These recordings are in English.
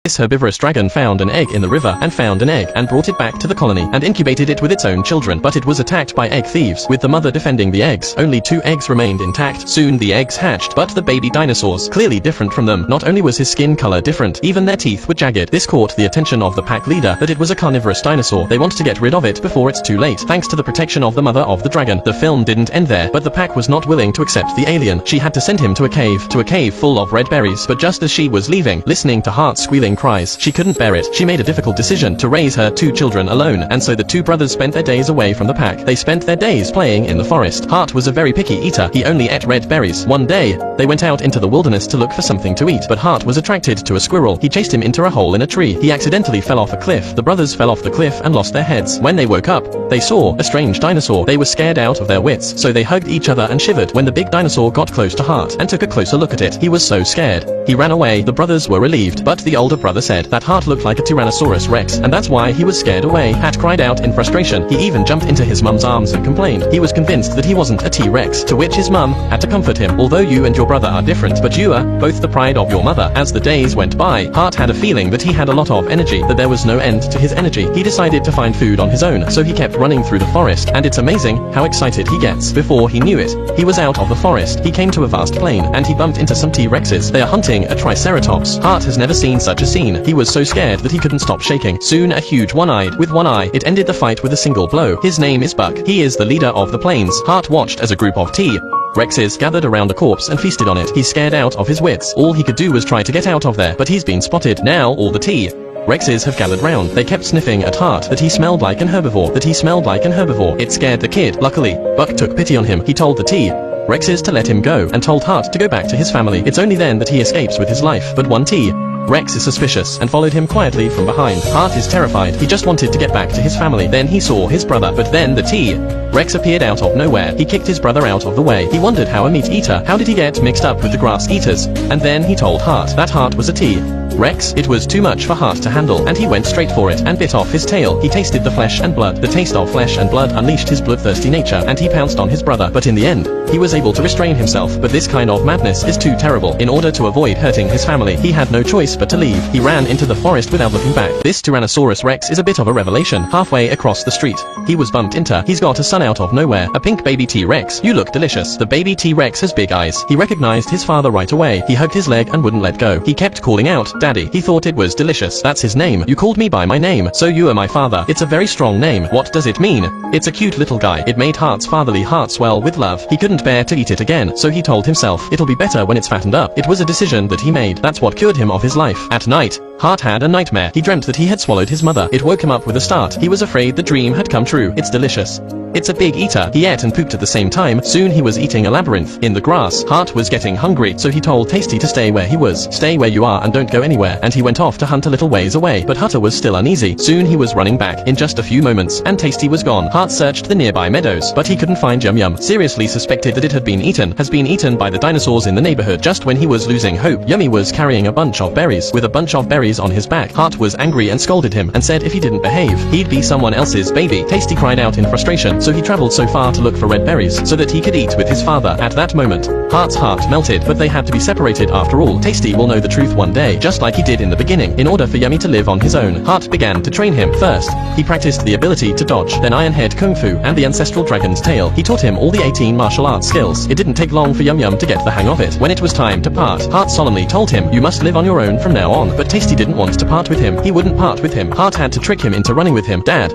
This herbivorous dragon found an egg in the river and found an egg and brought it back to the colony and incubated it with its own children, but it was attacked by egg thieves, with the mother defending the eggs. Only 2 eggs remained intact. Soon the eggs hatched, but the baby dinosaurs, clearly different from them. Not only was his skin color different, even their teeth were jagged. This caught the attention of the pack leader that it was a carnivorous dinosaur. They want to get rid of it before it's too late. Thanks to the protection of the mother of the dragon, the film didn't end there, but the pack was not willing to accept the alien. She had to send him to a cave full of red berries, but just as she was leaving, listening to Heart's squealing cries, she couldn't bear it. She made a difficult decision to raise her 2 children alone, and so the 2 brothers spent their days away from the pack. They spent their days playing in the forest. Heart was a very picky eater. He only ate red berries. One day, they went out into the wilderness to look for something to eat, but Heart was attracted to a squirrel. He chased him into a hole in a tree. He accidentally fell off a cliff. The brothers fell off the cliff and lost their heads. When they woke up, they saw a strange dinosaur. They were scared out of their wits, so they hugged each other and shivered when the big dinosaur got close to Heart and took a closer look at it. He was so scared. He ran away. The brothers were relieved, but the older brother said that Heart looked like a Tyrannosaurus Rex, and that's why he was scared away. Hat cried out in frustration. He even jumped into his mum's arms and complained. He was convinced that he wasn't a T-Rex, to which his mum had to comfort him. Although you and your brother are different, but you are both the pride of your mother. As the days went by, Heart had a feeling that he had a lot of energy, that there was no end to his energy. He decided to find food on his own, so he kept running through the forest, and it's amazing how excited he gets. Before he knew it, he was out of the forest. He came to a vast plain, and he bumped into some T-Rexes. They are hunting a Triceratops. Heart has never seen such a scene. He was so scared that he couldn't stop shaking. Soon a huge one-eyed with one eye. It ended the fight with a single blow. His name is Buck. He is the leader of the plains. Heart watched as a group of T-Rexes gathered around a corpse and feasted on it. He's scared out of his wits. All he could do was try to get out of there, but he's been spotted. Now all the T-Rexes have gathered round. They kept sniffing at Heart, that he smelled like an herbivore, It scared the kid. Luckily, Buck took pity on him. He told the T-Rexes to let him go and told Heart to go back to his family. It's only then that he escapes with his life, but one T-Rex is suspicious and followed him quietly from behind. Heart is terrified. He just wanted to get back to his family. Then he saw his brother, but then the T-Rex appeared out of nowhere. He kicked his brother out of the way. He wondered how a meat eater, how did he get mixed up with the grass eaters? And then he told Heart that Heart was a T-Rex. It was too much for Heart to handle, and he went straight for it and bit off his tail. He tasted the flesh and blood. The taste of flesh and blood unleashed his bloodthirsty nature, and he pounced on his brother. But in the end, he was able to restrain himself. But this kind of madness is too terrible. In order to avoid hurting his family, he had no choice but to leave. He ran into the forest without looking back. This Tyrannosaurus Rex is a bit of a revelation. Halfway across the street, he was bumped into. He's got a son out of nowhere, a pink baby T-Rex. You look delicious. The baby T-Rex has big eyes. He recognized his father right away. He hugged his leg and wouldn't let go. He kept calling out, Daddy. He thought it was delicious. That's his name. You called me by my name, so you are my father. It's a very strong name. What does it mean? It's a cute little guy. It made Heart's fatherly heart swell with love. He couldn't bear to eat it again, so he told himself, it'll be better when it's fattened up. It was a decision that he made. That's what cured him of his life. At night, Heart had a nightmare. He dreamt that he had swallowed his mother. It woke him up with a start. He was afraid the dream had come true. It's delicious. It's a big eater. He ate and pooped at the same time. Soon he was eating a labyrinth in the grass. Heart was getting hungry, so he told Tasty to stay where he was. Stay where you are and don't go anywhere. And he went off to hunt a little ways away. But Hutter was still uneasy. Soon he was running back in just a few moments, and Tasty was gone. Heart searched the nearby meadows, but he couldn't find Yum Yum. Seriously suspected that it had been eaten by the dinosaurs in the neighborhood. Just when he was losing hope, Yummy was carrying a bunch of berries, with a bunch of berries on his back. Heart was angry and scolded him, and said if he didn't behave, he'd be someone else's baby. Tasty cried out in frustration, so he traveled so far to look for red berries, so that he could eat with his father. At that moment, Heart's heart melted, but they had to be separated after all. Tasty will know the truth one day, just like he did in the beginning. In order for Yummy to live on his own, Heart began to train him. First, he practiced the ability to dodge, then Ironhead Kung Fu, and the ancestral dragon's tail. He taught him all the 18 martial arts skills. It didn't take long for Yum Yum to get the hang of it. When it was time to part, Heart solemnly told him, you must live on your own from now on. But Tasty didn't want to part with him. He wouldn't part with him. Heart had to trick him into running with him. Dad,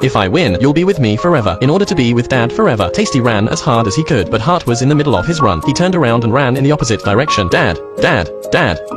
if I win, you'll be with me forever. In order to be with Dad forever, Tasty ran as hard as he could, but Heart was in the middle of his run. He turned around and ran in the opposite direction. Dad,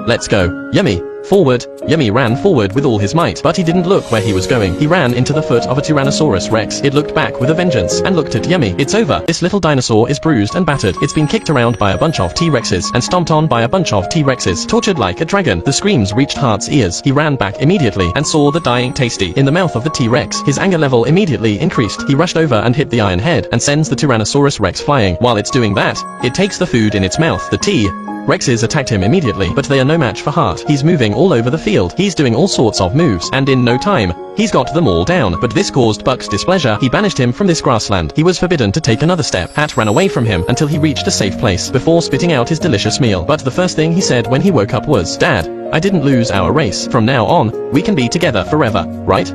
let's go. Yummy, forward. Yummy ran forward with all his might, but he didn't look where he was going. He ran into the foot of a Tyrannosaurus Rex. It looked back with a vengeance and looked at Yummy. It's over. This little dinosaur is bruised and battered. It's been kicked around by a bunch of T-Rexes and stomped on by a bunch of T-Rexes, tortured like a dragon. The screams reached Heart's ears. He ran back immediately and saw the dying Tasty in the mouth of the T-Rex. His anger level immediately increased. He rushed over and hit the iron head and sends the Tyrannosaurus Rex flying. While it's doing that, it takes the food in its mouth. The T-Rexes attacked him immediately, but they are no match for Heart. He's moving all over the field. He's doing all sorts of moves, and in no time, He's got them all down, but this caused Buck's displeasure. He banished him from this grassland. He was forbidden to take another step. Hat ran away from him until he reached a safe place before spitting out his delicious meal. But the first thing he said when he woke up was, "Dad, I didn't lose our race. From now on, we can be together forever. Right,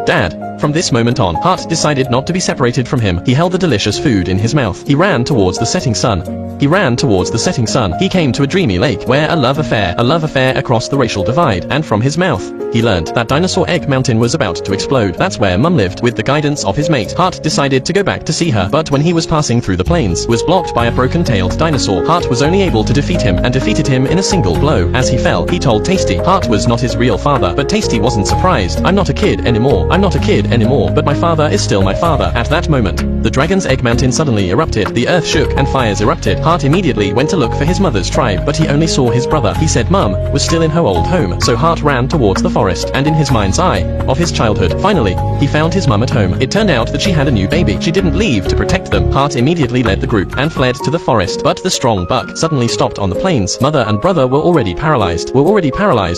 Dad?" From this moment on, Hart decided not to be separated from him. He held the delicious food in his mouth. He ran towards the setting sun. He came to a dreamy lake where a love affair across the racial divide, and from his mouth, he learned that Dinosaur Egg Mountain was about to explode. That's where Mum lived. With the guidance of his mate, Hart decided to go back to see her, but when he was passing through the plains, was blocked by a broken-tailed dinosaur. Hart was only able to defeat him, and defeated him in a single blow. As he fell, he told Tasty Hart was not his real father, but Tasty wasn't surprised. "I'm not a kid anymore, but my father is still my father." At that moment, the Dragon's Egg Mountain suddenly erupted. The earth shook and fires erupted. Hart immediately went to look for his mother's tribe, but he only saw his brother. He said Mum was still in her old home, so Hart ran towards the forest, and in his mind's eye of his childhood, finally, he found his mum at home. It turned out that she had a new baby. She didn't leave to protect them. Hart immediately led the group and fled to the forest, but the strong Buck suddenly stopped on the plains. Mother and brother were already paralyzed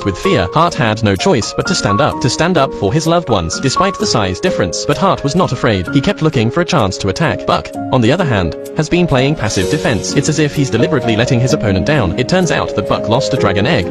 with fear. Hart had no choice but to stand up for his loved ones, despite the size difference. But Hart was not afraid. He kept looking for a chance to attack. Buck, on the other hand, has been playing passive defense. It's as if he's deliberately letting his opponent down. It turns out that Buck lost a dragon egg.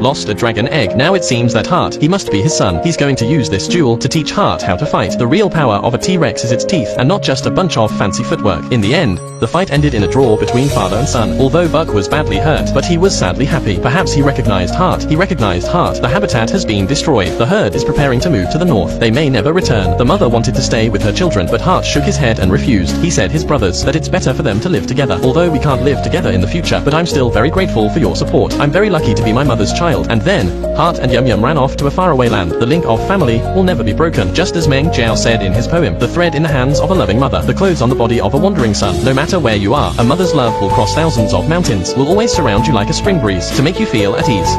Now it seems that Hart, he must be his son. He's going to use this duel to teach Hart how to fight. The real power of a T-Rex is its teeth, and not just a bunch of fancy footwork. In the end, the fight ended in a draw between father and son. Although Buck was badly hurt, but he was sadly happy. Perhaps he recognized Hart. The habitat has been destroyed. The herd is preparing to move to the north. They may never return. The mother wanted to stay with her children, but Hart shook his head and refused. He said his brothers that it's better for them to live together. Although we can't live together in the future, but I'm still very grateful for your support. I'm very lucky to be my mother's child. And then, Hart and Yum Yum ran off to a faraway land. The link of family will never be broken. Just as Meng Jiao said in his poem, the thread in the hands of a loving mother, the clothes on the body of a wandering son. No matter where you are, a mother's love will cross thousands of mountains, will always surround you like a spring breeze to make you feel at ease.